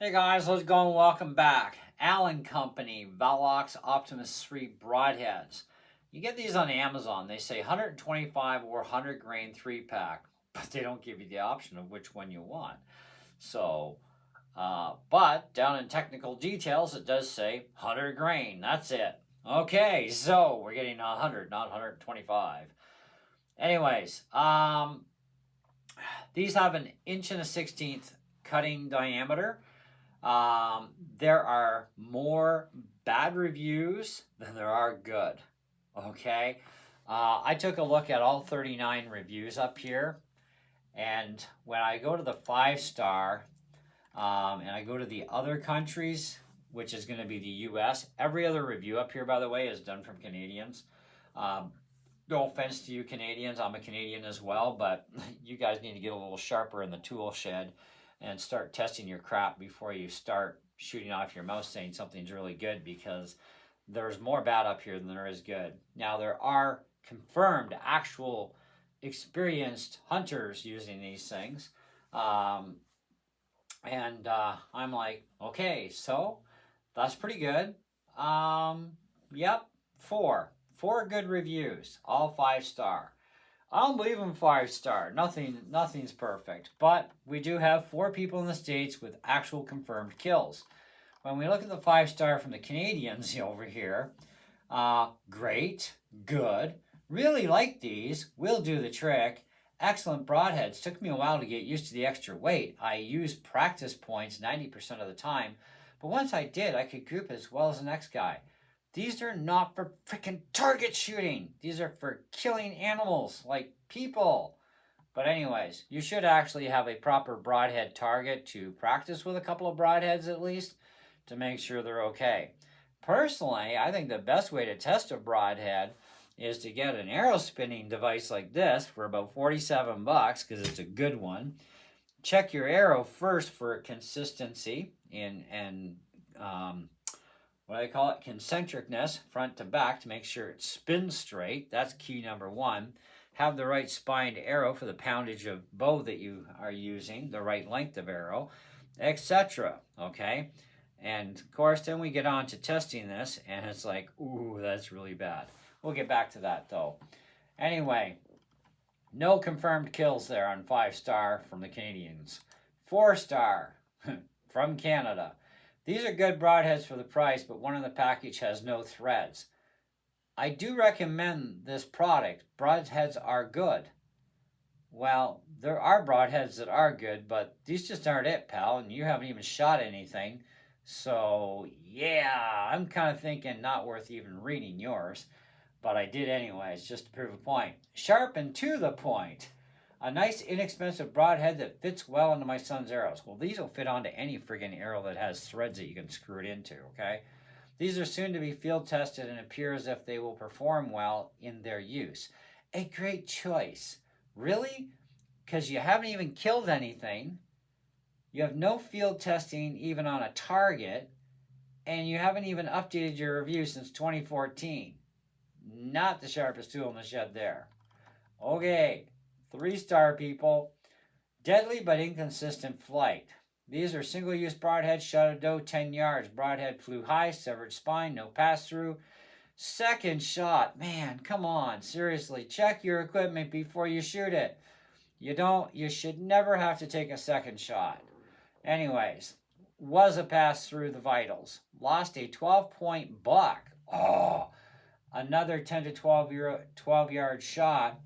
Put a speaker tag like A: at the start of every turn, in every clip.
A: Hey guys, how's it going? Welcome back. Allen Company, Velox Optimus 3 Broadheads. You get these on Amazon. They say 125 or 100 grain 3-pack, but they don't give you the option of which one you want. So, but down in technical details, it does say 100 grain. That's it. Okay, so we're getting 100, not 125. Anyways, these have an 1.1/16 cutting diameter. There are more bad reviews than there are good. Okay. I took a look at all 39 reviews up here, and when I go to the 5-star, and I go to the other countries, which is going to be the US, every other review up here, by the way, is done from Canadians. No offense to you Canadians, I'm a Canadian as well, but you guys need to get a little sharper in the tool shed and start testing your crap before you start shooting off your mouth saying something's really good, because there's more bad up here than there is good. Now, there are confirmed, actual, experienced hunters using these things. I'm like, okay, so that's pretty good. Yep, four good reviews, all 5-star. I don't believe in 5-star. Nothing's perfect. But we do have 4 people in the States with actual confirmed kills. When we look at the 5-star from the Canadians over here, great, good, really like these, will do the trick, excellent broadheads. Took me a while to get used to the extra weight. I used practice points 90% of the time, but once I did, I could group as well as the next guy. These are not for freaking target shooting. These are for killing animals like people. But anyways, you should actually have a proper broadhead target to practice with a couple of broadheads at least to make sure they're okay. Personally, I think the best way to test a broadhead is to get an arrow spinning device like this for about 47 bucks, because it's a good one. Check your arrow first for consistency and what I call it, concentricness, front to back, to make sure it spins straight. That's key number 1. Have the right spined arrow for the poundage of bow that you are using, the right length of arrow, etc. Okay? And of course, then we get on to testing this, and it's like, ooh, that's really bad. We'll get back to that, though. Anyway, no confirmed kills there on 5-star from the Canadians. 4-star from Canada. These are good broadheads for the price, but one in the package has no threads. I do recommend this product. Broadheads are good. Well, there are broadheads that are good, but these just aren't it, pal, and you haven't even shot anything. So, yeah, I'm kind of thinking not worth even reading yours, but I did anyways, just to prove a point. Sharp and to the point. A nice, inexpensive broadhead that fits well into my son's arrows. Well, these will fit onto any friggin' arrow that has threads that you can screw it into, okay? These are soon to be field tested and appear as if they will perform well in their use. A great choice. Really? Because you haven't even killed anything. You have no field testing even on a target. And you haven't even updated your review since 2014. Not the sharpest tool in the shed there. Okay. 3-star people. Deadly but inconsistent flight. These are single-use broadheads, shot a doe 10 yards. Broadhead flew high, severed spine, no pass-through. Second shot. Man, come on. Seriously, check your equipment before you shoot it. You should never have to take a second shot. Anyways, was a pass through the vitals. Lost a 12-point buck. Oh, another 10 to 12-yard shot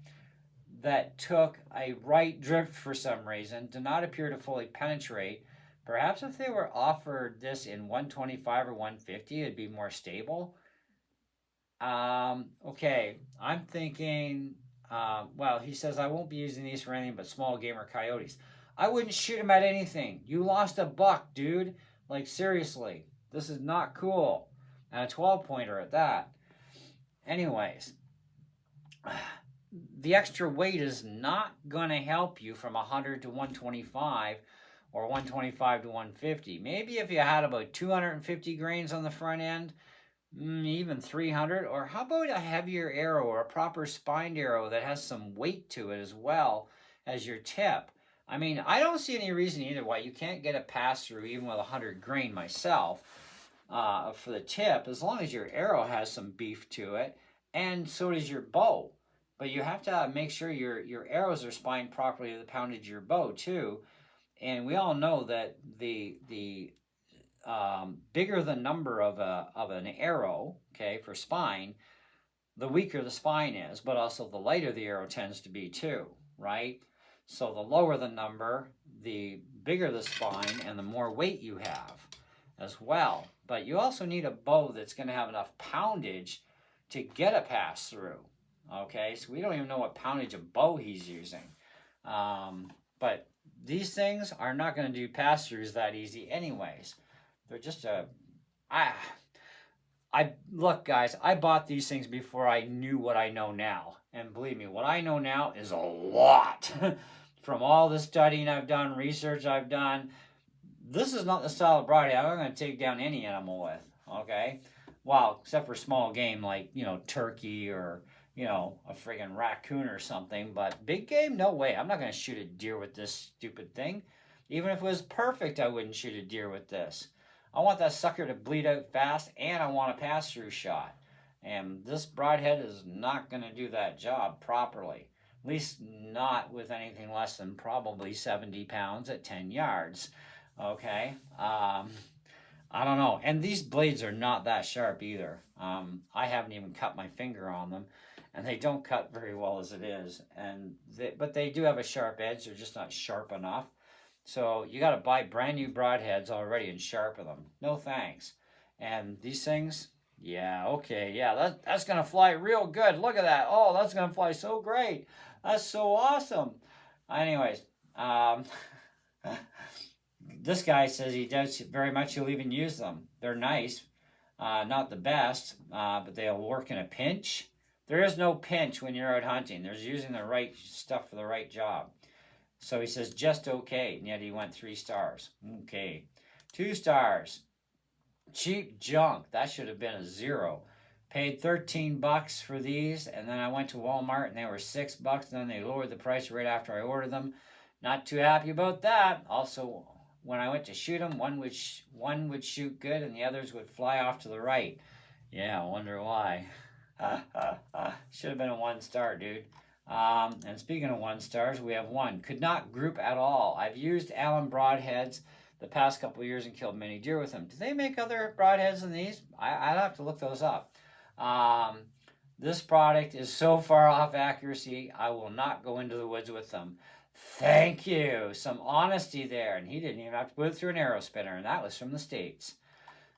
A: that took a right drift for some reason, did not appear to fully penetrate. Perhaps if they were offered this in 125 or 150, it'd be more stable. Okay, I'm thinking, well, he says, I won't be using these for anything but small game or coyotes. I wouldn't shoot him at anything. You lost a buck, dude. Like, seriously, this is not cool. And a 12-pointer at that. Anyways, the extra weight is not going to help you from 100 to 125 or 125 to 150. Maybe if you had about 250 grains on the front end, even 300, or how about a heavier arrow or a proper spined arrow that has some weight to it as well as your tip? I mean, I don't see any reason either why you can't get a pass-through even with 100 grain myself for the tip, as long as your arrow has some beef to it, and so does your bow. But you have to make sure your arrows are spined properly to the poundage of your bow too. And we all know that the bigger the number of an arrow, okay, for spine, the weaker the spine is, but also the lighter the arrow tends to be too, right? So the lower the number, the bigger the spine, and the more weight you have as well. But you also need a bow that's going to have enough poundage to get a pass through. Okay, so we don't even know what poundage of bow he's using. But these things are not going to do pass throughs that easy, anyways. They're just I look, guys, I bought these things before I knew what I know now. And believe me, what I know now is a lot. From all the studying I've done, research I've done, this is not the style of broadhead I'm going to take down any animal with, okay? Well, except for small game like, turkey or, a friggin' raccoon or something. But big game, no way. I'm not going to shoot a deer with this stupid thing. Even if it was perfect, I wouldn't shoot a deer with this. I want that sucker to bleed out fast, and I want a pass-through shot. And this broadhead is not going to do that job properly. At least not with anything less than probably 70 pounds at 10 yards. Okay? I don't know. And these blades are not that sharp either. I haven't even cut my finger on them. And they don't cut very well as it is. But they do have a sharp edge. They're just not sharp enough. So you got to buy brand new broadheads already and sharpen them. No thanks. And these things, yeah, okay, yeah, that's going to fly real good. Look at that. Oh, that's going to fly so great. That's so awesome. Anyways, this guy says he does very much. He'll even use them. They're nice. Not the best, but they'll work in a pinch. There is no pinch when you're out hunting. There's using the right stuff for the right job. So he says, just okay, and yet he went 3 stars. Okay. 2 stars. Cheap junk. That should have been a 0. Paid $13 for these, and then I went to Walmart, and they were $6, and then they lowered the price right after I ordered them. Not too happy about that. Also, when I went to shoot them, one would shoot good, and the others would fly off to the right. Yeah, I wonder why. Should have been a 1 star, dude. And speaking of 1 stars, we have 1. Could not group at all. I've used Allen broadheads the past couple of years and killed many deer with them. Do they make other broadheads than these? I'd have to look those up. This product is so far off accuracy, I will not go into the woods with them. Thank you. Some honesty there. And he didn't even have to put it through an arrow spinner, and that was from the States.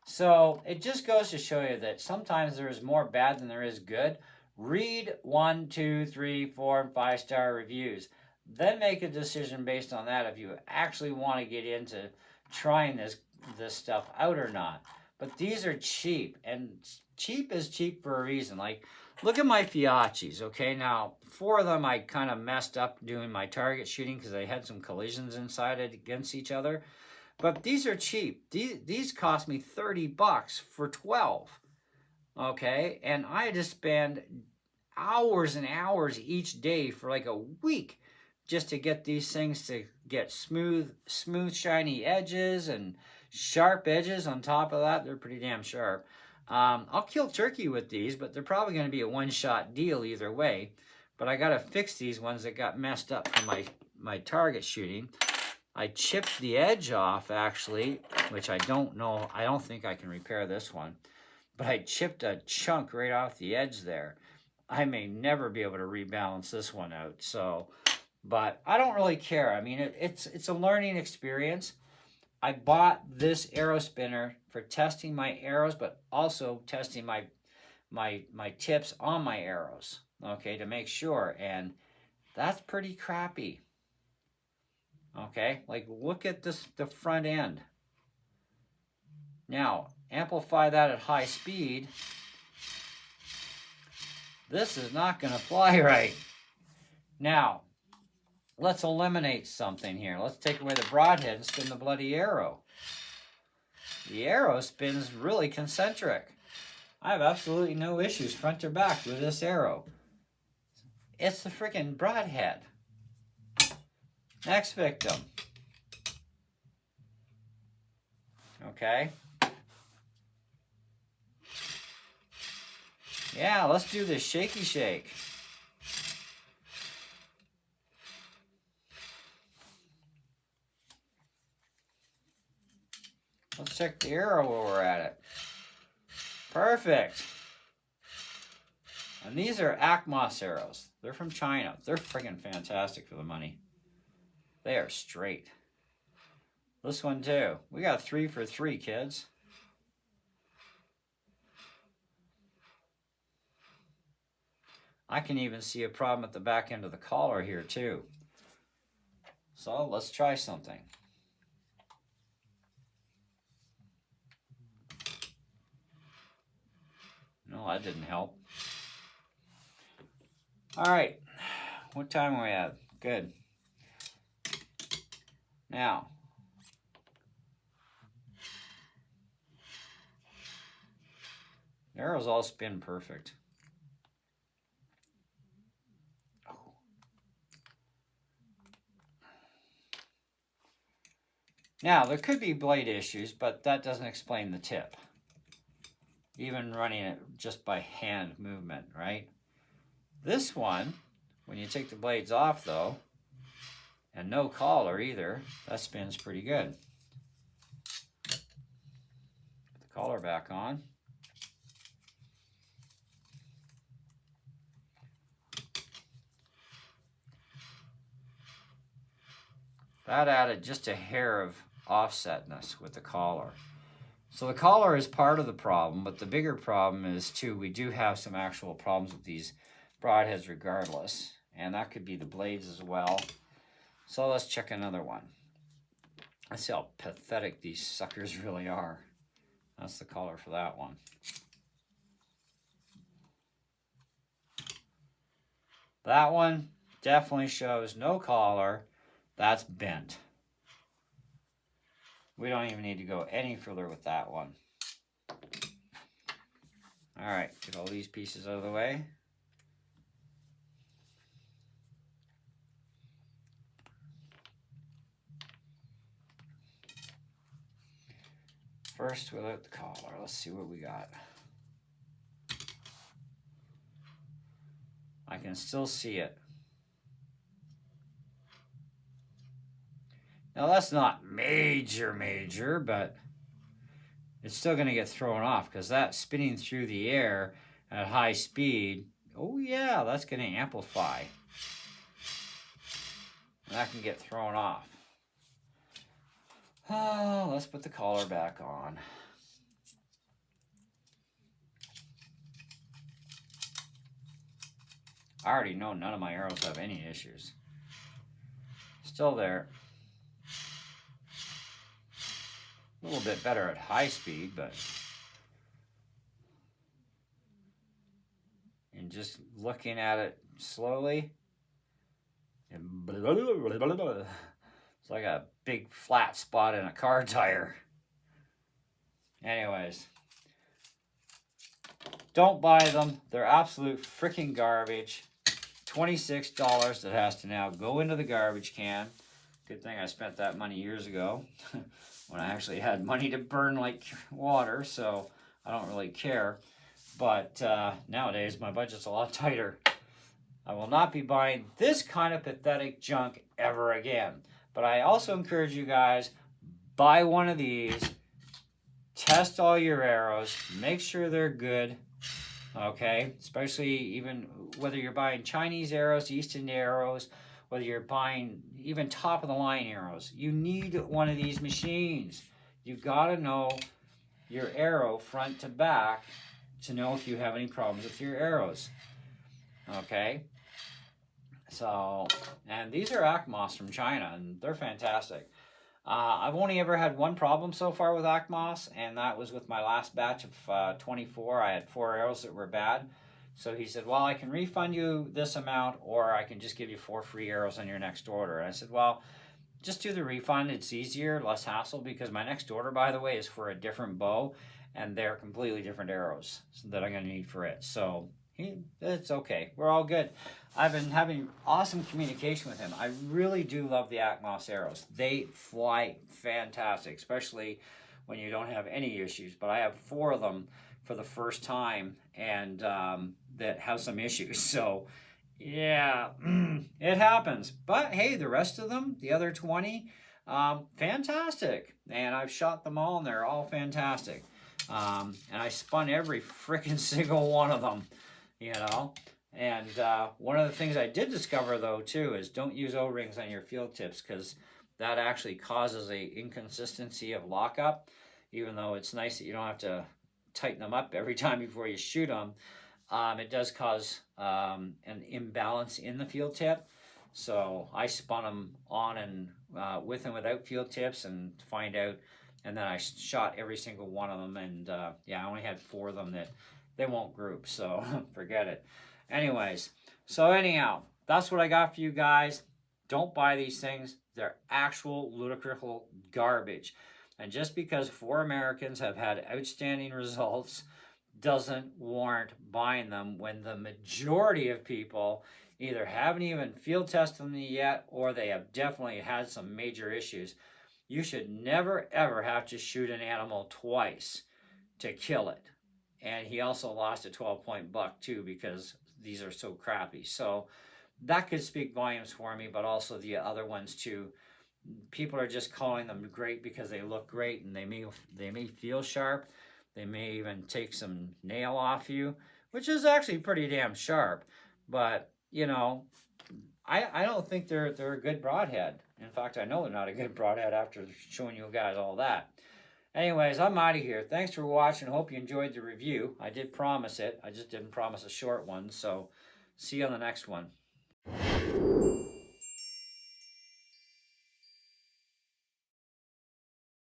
A: So it just goes to show you that sometimes there is more bad than there is good. Read 1, 2, 3, 4, and 5 star reviews. Then make a decision based on that if you actually want to get into trying this stuff out or not. But these are cheap, and cheap is cheap for a reason. Like, look at my Fiachis, okay? Now, 4 of them I kind of messed up doing my target shooting because they had some collisions inside it against each other. But these are cheap. These cost me $30 for 12. Okay, and I had to spend hours and hours each day for like a week just to get these things to get smooth, shiny edges and sharp edges on top of that. They're pretty damn sharp. I'll kill turkey with these, but they're probably going to be a one-shot deal either way. But I got to fix these ones that got messed up from my target shooting. I chipped the edge off, actually, which I don't know. I don't think I can repair this one. But I chipped a chunk right off the edge there. I may never be able to rebalance this one out. So, but I don't really care. I mean, it's a learning experience. I bought this arrow spinner for testing my arrows, but also testing my tips on my arrows. Okay, to make sure. And that's pretty crappy. Okay, like look at the front end. Now, amplify that at high speed. This is not going to fly right. Now, let's eliminate something here. Let's take away the broadhead and spin the bloody arrow. The arrow spins really concentric. I have absolutely no issues front or back with this arrow. It's the freaking broadhead. Next victim. Okay. Yeah, let's do this shaky shake. Let's check the arrow while we're at it. Perfect. And these are Optimus arrows. They're from China. They're freaking fantastic for the money. They are straight. This one too. We got 3 for 3, kids. I can even see a problem at the back end of the collar here too. So let's try something. No, that didn't help. All right, what time are we at? Good. Now, the arrows all spin perfect. Oh. Now, there could be blade issues, but that doesn't explain the tip. Even running it just by hand movement, right? This one, when you take the blades off though, and no collar either, that spins pretty good. Put the collar back on. That added just a hair of offsetness with the collar. So the collar is part of the problem, but the bigger problem is too, we do have some actual problems with these broadheads regardless, and that could be the blades as well. So let's check another one. Let's see how pathetic these suckers really are. That's the collar for that one. That one definitely shows no collar. That's bent. We don't even need to go any further with that one. All right, get all these pieces out of the way. First, without the collar, let's see what we got. I can still see it. Now that's not major, but it's still going to get thrown off because that's spinning through the air at high speed. Oh yeah, that's going to amplify. And that can get thrown off. Oh, let's put the collar back on. I already know none of my arrows have any issues. Still there. A little bit better at high speed, but and just looking at it slowly, it's like a big flat spot in a car tire. Anyways, don't buy them. They're absolute freaking garbage. $26 that has to now go into the garbage can. Good thing I spent that money years ago when I actually had money to burn like water, so I don't really care. But nowadays, my budget's a lot tighter. I will not be buying this kind of pathetic junk ever again. But I also encourage you guys, buy one of these, test all your arrows, make sure they're good, okay? Especially even whether you're buying Chinese arrows, Eastern arrows, whether you're buying even top-of-the-line arrows. You need one of these machines. You've got to know your arrow front to back to know if you have any problems with your arrows. Okay? So, and these are Optimus from China, and they're fantastic. I've only ever had one problem so far with Optimus, and that was with my last batch of 24. I had 4 arrows that were bad. So he said, well, I can refund you this amount, or I can just give you 4 free arrows on your next order. And I said, well, just do the refund. It's easier, less hassle, because my next order, by the way, is for a different bow, and they're completely different arrows that I'm going to need for it. So It's okay. We're all good. I've been having awesome communication with him. I really do love the Atmos arrows. They fly fantastic, especially when you don't have any issues. But I have 4 of them for the first time, and that have some issues. So, yeah, it happens. But hey, the rest of them, the other 20, fantastic. And I've shot them all, and they're all fantastic. And I spun every freaking single one of them, you know. And one of the things I did discover, though, too, is don't use O-rings on your field tips, because that actually causes a inconsistency of lockup. Even though it's nice that you don't have to tighten them up every time before you shoot them, it does cause an imbalance in the field tip. So I spun them on and with and without field tips and find out, and then I shot every single one of them, and yeah, I only had 4 of them that they won't group, so forget it. Anyways, so anyhow, that's what I got for you guys. Don't buy these things. They're actual ludicrous garbage. And just because 4 Americans have had outstanding results doesn't warrant buying them, when the majority of people either haven't even field tested them yet, or they have definitely had some major issues. You should never ever have to shoot an animal twice to kill it. And he also lost a 12-point buck too, because these are so crappy. So that could speak volumes for me, but also the other ones too. People are just calling them great because they look great, and they may feel sharp. They may even take some nail off you, which is actually pretty damn sharp. But, you know, I don't think they're a good broadhead. In fact, I know they're not a good broadhead after showing you guys all that. Anyways, I'm out of here. Thanks for watching. Hope you enjoyed the review. I did promise it. I just didn't promise a short one. So see you on the next one.